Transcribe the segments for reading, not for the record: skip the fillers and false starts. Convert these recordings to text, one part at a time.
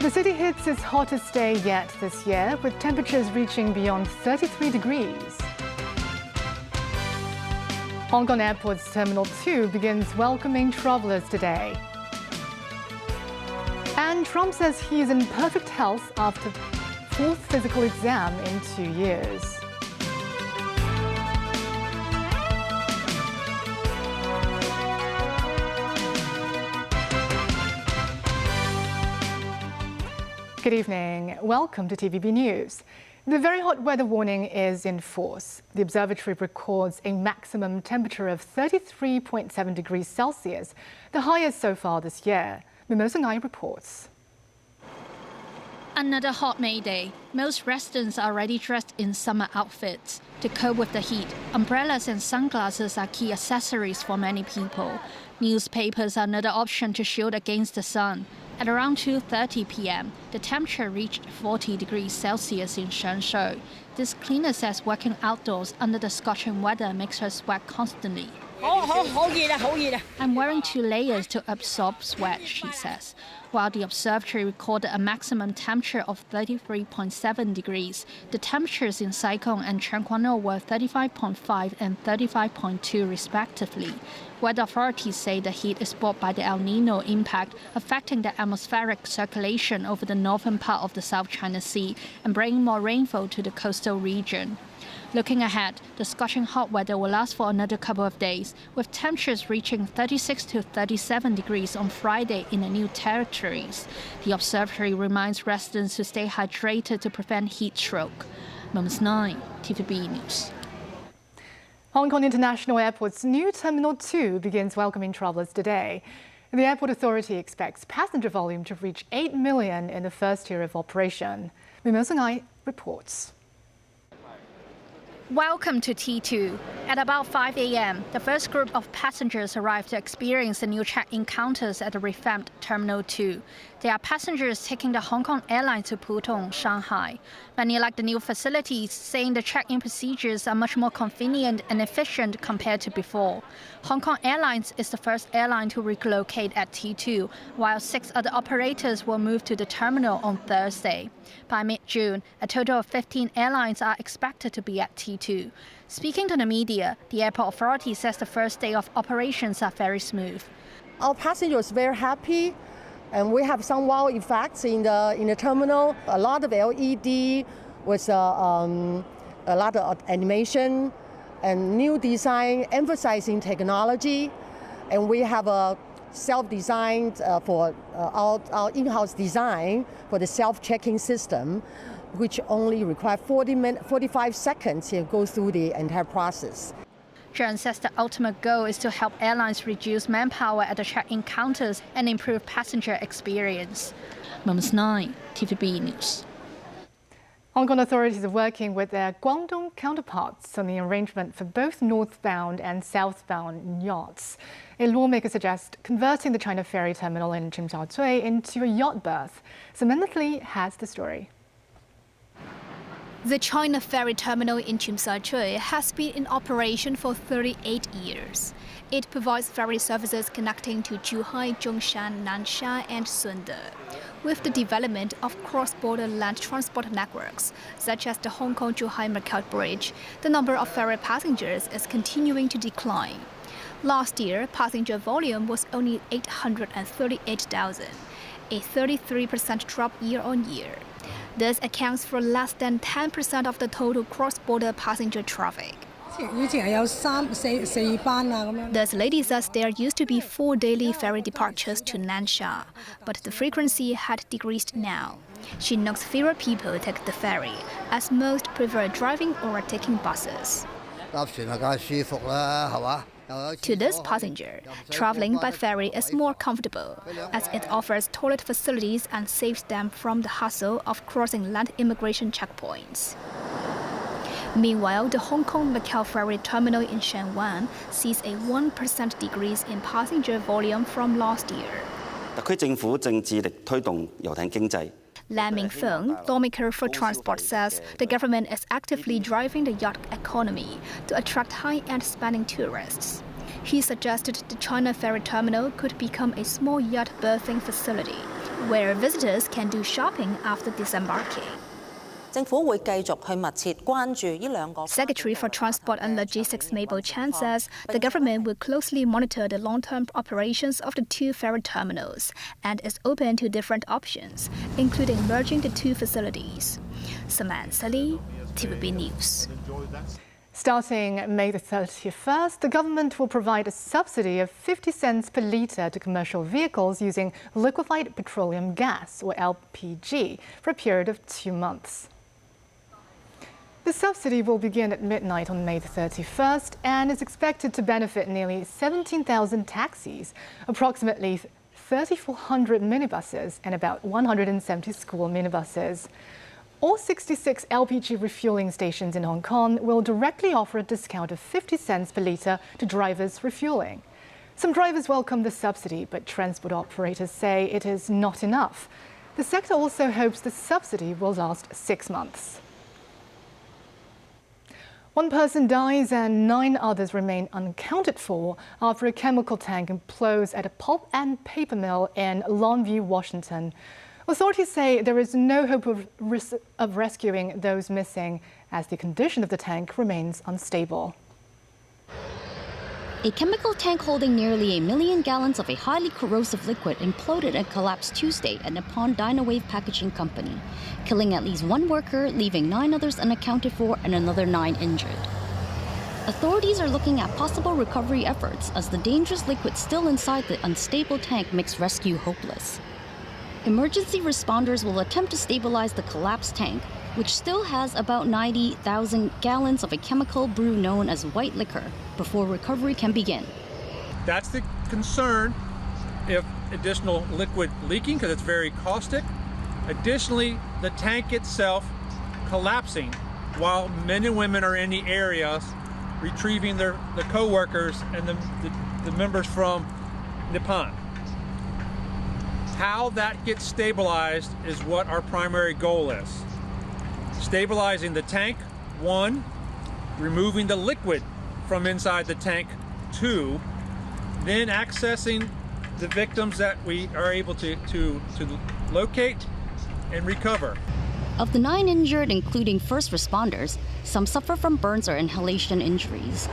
The city hits its hottest day yet this year, with temperatures reaching beyond 33 degrees. Hong Kong Airport's Terminal 2 begins welcoming travelers today. And Trump says he is in perfect health after fourth physical exam in 2 years. Good evening. Welcome to TVB News. The very hot weather warning is in force. The observatory records a maximum temperature of 33.7 degrees Celsius, the highest so far this year. Mimosa Ngai reports. Another hot May day. Most residents are already dressed in summer outfits. To cope with the heat, umbrellas and sunglasses are key accessories for many people. Newspapers are another option to shield against the sun. At around 2:30 p.m., the temperature reached 40 degrees Celsius in Shenzhen. This cleaner says working outdoors under the scorching weather makes her sweat constantly. I'm wearing 2 layers to absorb sweat, she says. While the observatory recorded a maximum temperature of 33.7 degrees, the temperatures in Saigon and Chengguano were 35.5 and 35.2 respectively. Weather authorities say the heat is brought by the El Nino impact, affecting the atmospheric circulation over the northern part of the South China Sea and bringing more rainfall to the coastal region. Looking ahead, the scorching hot weather will last for another couple of days, with temperatures reaching 36 to 37 degrees on Friday in the new territories. The observatory reminds residents to stay hydrated to prevent heat stroke. Mums 9, TVB News. Hong Kong International Airport's new Terminal 2 begins welcoming travellers today. The airport authority expects passenger volume to reach 8 million in the first year of operation. Mimosa Ngai reports. Welcome to T2. At about 5 a.m., the first group of passengers arrived to experience the new check-in counters at the revamped Terminal 2. They are passengers taking the Hong Kong airline to Pudong, Shanghai. Many like the new facilities, saying the check-in procedures are much more convenient and efficient compared to before. Hong Kong Airlines is the first airline to relocate at T2, while 6 other operators will move to the terminal on Thursday. By mid-June, a total of 15 airlines are expected to be at T2. Speaking to the media, the airport authority says the first day of operations are very smooth. Our passengers are very happy, and we have some wow effects in the terminal. A lot of LED with a lot of animation and new design emphasizing technology, and we have a self-designed for our in-house design for the self-checking system, which only requires 45 seconds to go through the entire process. Zhang says the ultimate goal is to help airlines reduce manpower at the check-in counters and improve passenger experience. Mums 9, TVB News. Hong Kong authorities are working with their Guangdong counterparts on the arrangement for both northbound and southbound yachts. A lawmaker suggests converting the China Ferry Terminal in Tsim Sha Tsui into a yacht berth. Samantha Lee has the story. The China Ferry Terminal in Tsim Sha Tsui has been in operation for 38 years. It provides ferry services connecting to Zhuhai, Zhongshan, Nansha and Sunde. With the development of cross-border land transport networks, such as the Hong Kong-Zhuhai-Macau Bridge, the number of ferry passengers is continuing to decline. Last year, passenger volume was only 838,000, a 33% drop year-on-year. This accounts for less than 10% of the total cross-border passenger traffic. This lady says there used to be 4 daily ferry departures to Nansha, but the frequency had decreased now. She notes fewer people take the ferry, as most prefer driving or taking buses. To this passenger, traveling by ferry is more comfortable, as it offers toilet facilities and saves them from the hassle of crossing land immigration checkpoints. Meanwhile, the Hong Kong-Macau Ferry Terminal in Shenwan sees a 1% decrease in passenger volume from last year. Lam Mingfeng, lawmaker for transport, says the government is actively driving the yacht economy to attract high-end spending tourists. He suggested the China Ferry Terminal could become a small yacht berthing facility where visitors can do shopping after disembarking. Secretary for Transport and Logistics Mabel Chan says the government will closely monitor the long-term operations of the two ferry terminals and is open to different options, including merging the two facilities. Samantha Lee, TVB News. Starting May the 31st, the government will provide a subsidy of 50 cents per litre to commercial vehicles using liquefied petroleum gas, or LPG, for a period of 2 months. The subsidy will begin at midnight on May the 31st and is expected to benefit nearly 17,000 taxis, approximately 3,400 minibuses and about 170 school minibuses. All 66 LPG refueling stations in Hong Kong will directly offer a discount of 50 cents per litre to drivers refueling. Some drivers welcome the subsidy, but transport operators say it is not enough. The sector also hopes the subsidy will last 6 months. 1 person dies and 9 others remain unaccounted for after a chemical tank implodes at a pulp and paper mill in Longview, Washington. Authorities say there is no hope of rescuing those missing as the condition of the tank remains unstable. A chemical tank holding nearly 1 million gallons of a highly corrosive liquid imploded and collapsed Tuesday at Nippon Dynawave Packaging Company, killing at least 1 worker, leaving 9 others unaccounted for and another 9 injured. Authorities are looking at possible recovery efforts as the dangerous liquid still inside the unstable tank makes rescue hopeless. Emergency responders will attempt to stabilize the collapsed tank, which still has about 90,000 gallons of a chemical brew known as white liquor, before recovery can begin. That's the concern if additional liquid leaking, because it's very caustic. Additionally, the tank itself collapsing while men and women are in the areas retrieving the co-workers and the members from Nippon. How that gets stabilized is what our primary goal is. Stabilizing the tank, 1, removing the liquid from inside the tank, 2, then accessing the victims that we are able to locate and recover. Of the 9 injured, including first responders, some suffer from burns or inhalation injuries.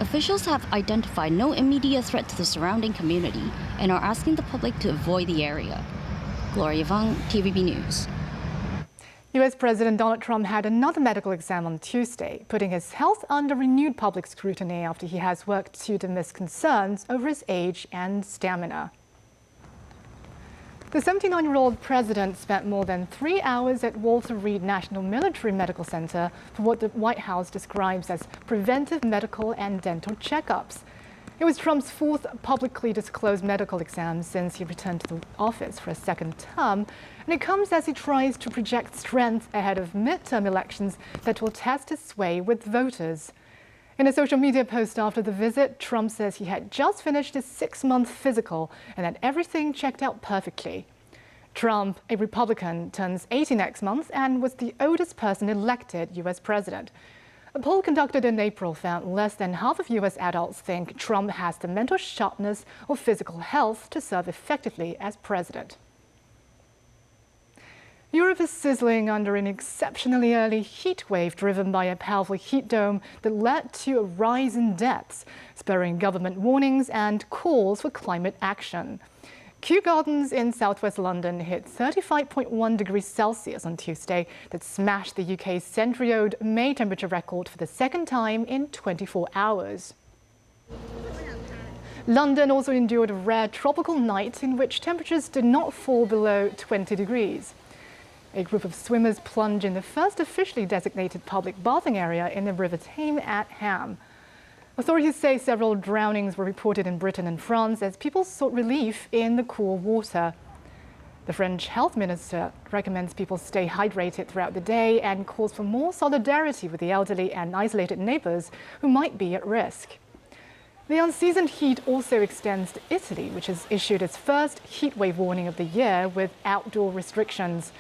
Officials have identified no immediate threat to the surrounding community and are asking the public to avoid the area. Gloria Vang, TVB News. US President Donald Trump had another medical exam on Tuesday, putting his health under renewed public scrutiny after he has worked to dismiss concerns over his age and stamina. The 79-year-old president spent more than 3 hours at Walter Reed National Military Medical Center for what the White House describes as preventive medical and dental checkups. It was Trump's 4th publicly disclosed medical exam since he returned to the office for a second term, and it comes as he tries to project strength ahead of midterm elections that will test his sway with voters. In a social media post after the visit, Trump says he had just finished his 6-month physical and that everything checked out perfectly. Trump, a Republican, turns 80 next month and was the oldest person elected US president. A poll conducted in April found less than half of US adults think Trump has the mental sharpness or physical health to serve effectively as president. Europe is sizzling under an exceptionally early heat wave driven by a powerful heat dome that led to a rise in deaths, spurring government warnings and calls for climate action. Kew Gardens in southwest London hit 35.1 degrees Celsius on Tuesday that smashed the UK's century-old May temperature record for the second time in 24 hours. London also endured a rare tropical night in which temperatures did not fall below 20 degrees. A group of swimmers plunged in the first officially designated public bathing area in the River Thames at Ham. Authorities say several drownings were reported in Britain and France as people sought relief in the cool water. The French health minister recommends people stay hydrated throughout the day and calls for more solidarity with the elderly and isolated neighbours who might be at risk. The unseasoned heat also extends to Italy, which has issued its first heatwave warning of the year with outdoor restrictions.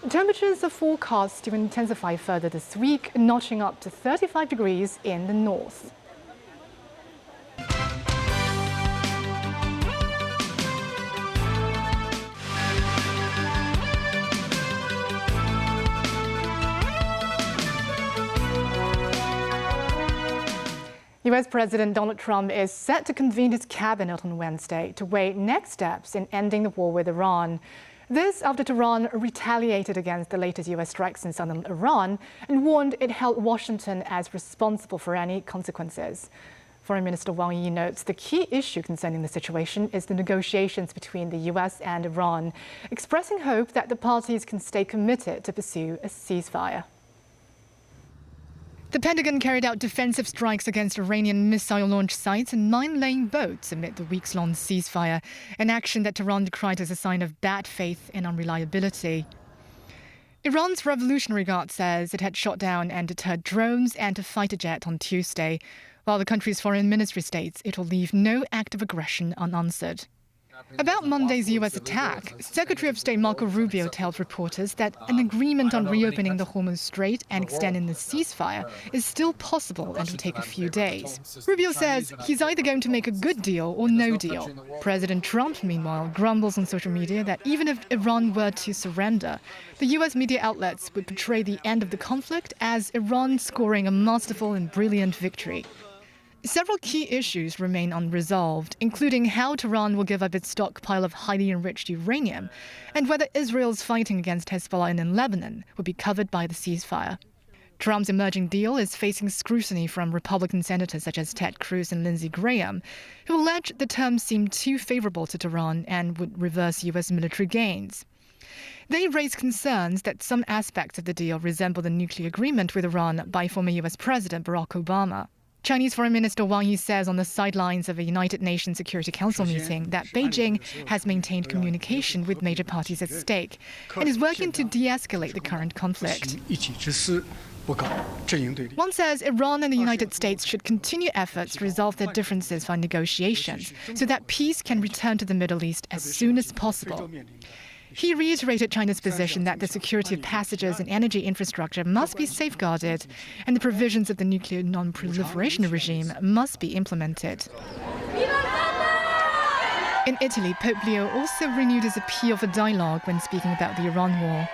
Temperatures are forecast to intensify further this week, notching up to 35 degrees in the north. US President Donald Trump is set to convene his cabinet on Wednesday to weigh next steps in ending the war with Iran. This after Tehran retaliated against the latest US strikes in southern Iran and warned it held Washington as responsible for any consequences. Foreign Minister Wang Yi notes the key issue concerning the situation is the negotiations between the US and Iran, expressing hope that the parties can stay committed to pursue a ceasefire. The Pentagon carried out defensive strikes against Iranian missile launch sites and mine-laying boats amid the weeks-long ceasefire, an action that Tehran decried as a sign of bad faith and unreliability. Iran's Revolutionary Guard says it had shot down and deterred drones and a fighter jet on Tuesday, while the country's foreign ministry states it will leave no act of aggression unanswered. About Monday's US attack, Secretary of State Marco Rubio tells reporters that an agreement on reopening the Hormuz Strait and extending the ceasefire is still possible and will take a few days. Rubio says he's either going to make a good deal or no deal. President Trump, meanwhile, grumbles on social media that even if Iran were to surrender, the US media outlets would portray the end of the conflict as Iran scoring a masterful and brilliant victory. Several key issues remain unresolved, including how Tehran will give up its stockpile of highly enriched uranium and whether Israel's fighting against Hezbollah in Lebanon will be covered by the ceasefire. Trump's emerging deal is facing scrutiny from Republican senators such as Ted Cruz and Lindsey Graham, who allege the terms seem too favorable to Tehran and would reverse U.S. military gains. They raise concerns that some aspects of the deal resemble the nuclear agreement with Iran by former U.S. President Barack Obama. Chinese Foreign Minister Wang Yi says on the sidelines of a United Nations Security Council meeting that Beijing has maintained communication with major parties at stake and is working to de-escalate the current conflict. Wang says Iran and the United States should continue efforts to resolve their differences via negotiations so that peace can return to the Middle East as soon as possible. He reiterated China's position that the security of passages and energy infrastructure must be safeguarded and the provisions of the nuclear non-proliferation regime must be implemented. In Italy, Pope Leo also renewed his appeal for dialogue when speaking about the Iran war.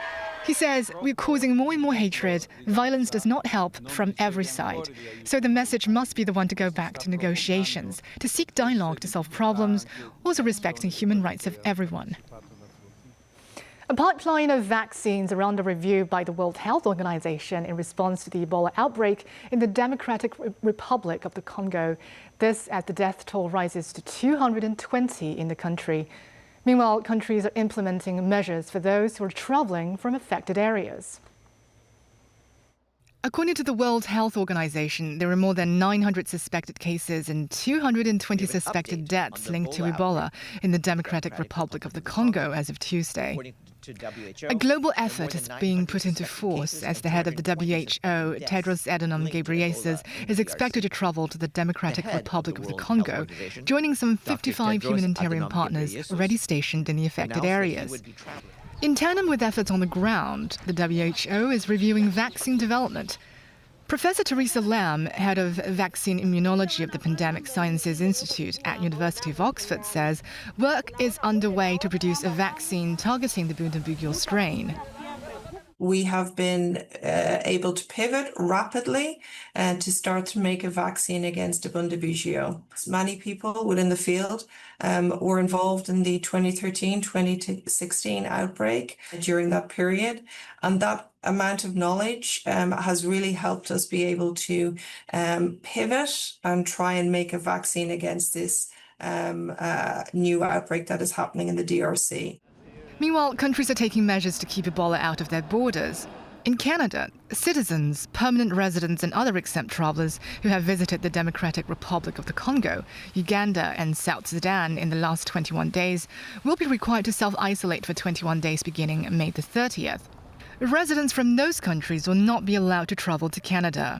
He says, "We're causing more and more hatred. Violence does not help from every side. So the message must be the one to go back to negotiations, to seek dialogue to solve problems, also respecting human rights of everyone." A pipeline of vaccines are under review by the World Health Organization in response to the Ebola outbreak in the Democratic Republic of the Congo. This as the death toll rises to 220 in the country. Meanwhile, countries are implementing measures for those who are traveling from affected areas. According to the World Health Organization, there are more than 900 suspected cases and 220 suspected deaths linked to Ebola in the Democratic Republic of the Congo as of Tuesday. A global effort is being put into force as the head of the WHO, Tedros Adhanom Ghebreyesus, is expected to travel to the Democratic Republic of the Congo, joining some 55 humanitarian partners already stationed in the affected areas. In tandem with efforts on the ground, the WHO is reviewing vaccine development. Professor Teresa Lam, head of vaccine immunology of the Pandemic Sciences Institute at University of Oxford, says work is underway to produce a vaccine targeting the Bundibugyo strain. We have been able to pivot rapidly and to start to make a vaccine against Bundibugyo. Many people within the field were involved in the 2013-2016 outbreak during that period, and that amount of knowledge has really helped us be able to pivot and try and make a vaccine against this new outbreak that is happening in the DRC. Meanwhile, countries are taking measures to keep Ebola out of their borders. In Canada, citizens, permanent residents and other exempt travelers who have visited the Democratic Republic of the Congo, Uganda and South Sudan in the last 21 days will be required to self-isolate for 21 days beginning May the 30th. Residents from those countries will not be allowed to travel to Canada.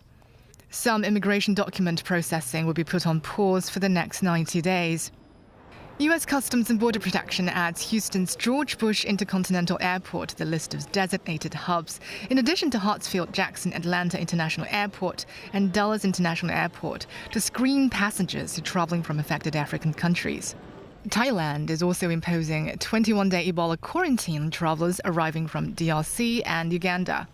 Some immigration document processing will be put on pause for the next 90 days. U.S. Customs and Border Protection adds Houston's George Bush Intercontinental Airport to the list of designated hubs, in addition to Hartsfield-Jackson Atlanta International Airport and Dulles International Airport, to screen passengers traveling from affected African countries. Thailand is also imposing a 21-day Ebola quarantine on travelers arriving from DRC and Uganda.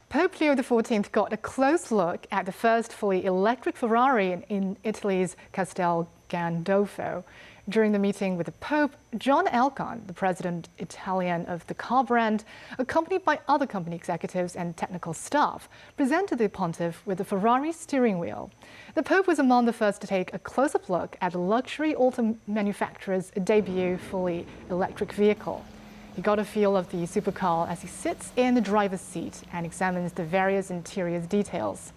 Pope Leo XIV got a close look at the first fully electric Ferrari in Italy's Castel Gandolfo. During the meeting with the Pope, John Elkann, the president Italian of the car brand, accompanied by other company executives and technical staff, presented the pontiff with the Ferrari steering wheel. The Pope was among the first to take a close-up look at the luxury auto manufacturer's debut fully electric vehicle. He got a feel of the supercar as he sits in the driver's seat and examines the various interior details.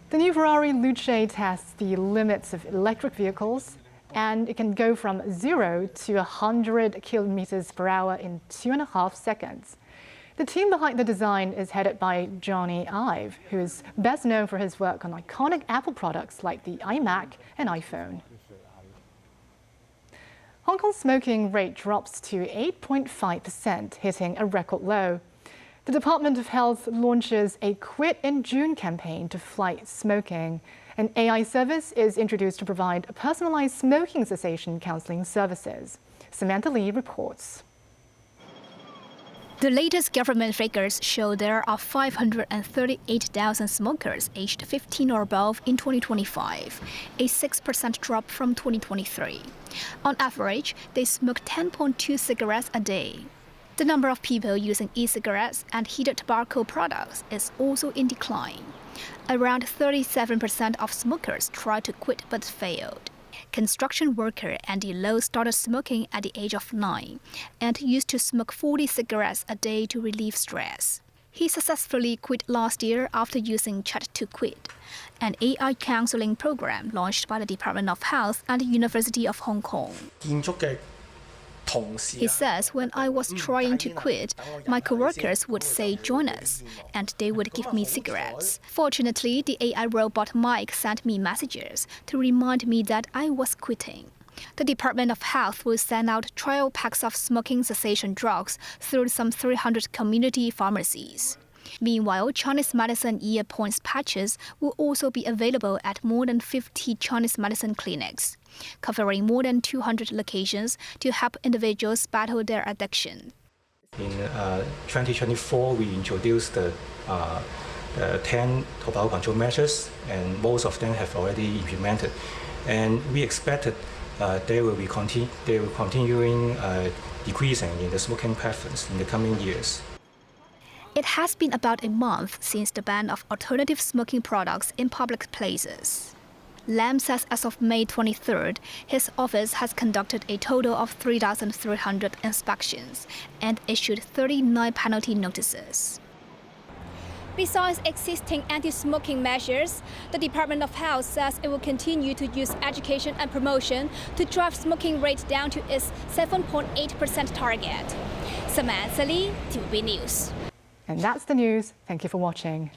The new Ferrari Luce tests the limits of electric vehicles, and it can go from 0 to 100 kilometers per hour in 2.5 seconds. The team behind the design is headed by Johnny Ive, who is best known for his work on iconic Apple products like the iMac and iPhone. Hong Kong's smoking rate drops to 8.5%, hitting a record low. The Department of Health launches a Quit in June campaign to fight smoking. An AI service is introduced to provide personalized smoking cessation counseling services. Samantha Lee reports. The latest government figures show there are 538,000 smokers aged 15 or above in 2025, a 6% drop from 2023. On average, they smoke 10.2 cigarettes a day. The number of people using e-cigarettes and heated tobacco products is also in decline. Around 37% of smokers tried to quit but failed. Construction worker Andy Lowe started smoking at the age of 9 and used to smoke 40 cigarettes a day to relieve stress. He successfully quit last year after using Chat to Quit, an AI counseling program launched by the Department of Health and the University of Hong Kong. He says, when I was trying to quit, my coworkers would say, join us, and they would give me cigarettes. Fortunately, the AI robot Mike sent me messages to remind me that I was quitting. The Department of Health will send out trial packs of smoking cessation drugs through some 300 community pharmacies. Meanwhile, Chinese medicine ear points patches will also be available at more than 50 Chinese medicine clinics, covering more than 200 locations to help individuals battle their addiction. In 2024, we introduced the 10 tobacco control measures, and most of them have already implemented. And we expected they will continuing decreasing in the smoking preference in the coming years. It has been about a month since the ban of alternative smoking products in public places. Lam says as of May 23rd, his office has conducted a total of 3,300 inspections and issued 39 penalty notices. Besides existing anti-smoking measures, the Department of Health says it will continue to use education and promotion to drive smoking rate down to its 7.8% target. Samantha Lee, TVB News. And that's the news. Thank you for watching.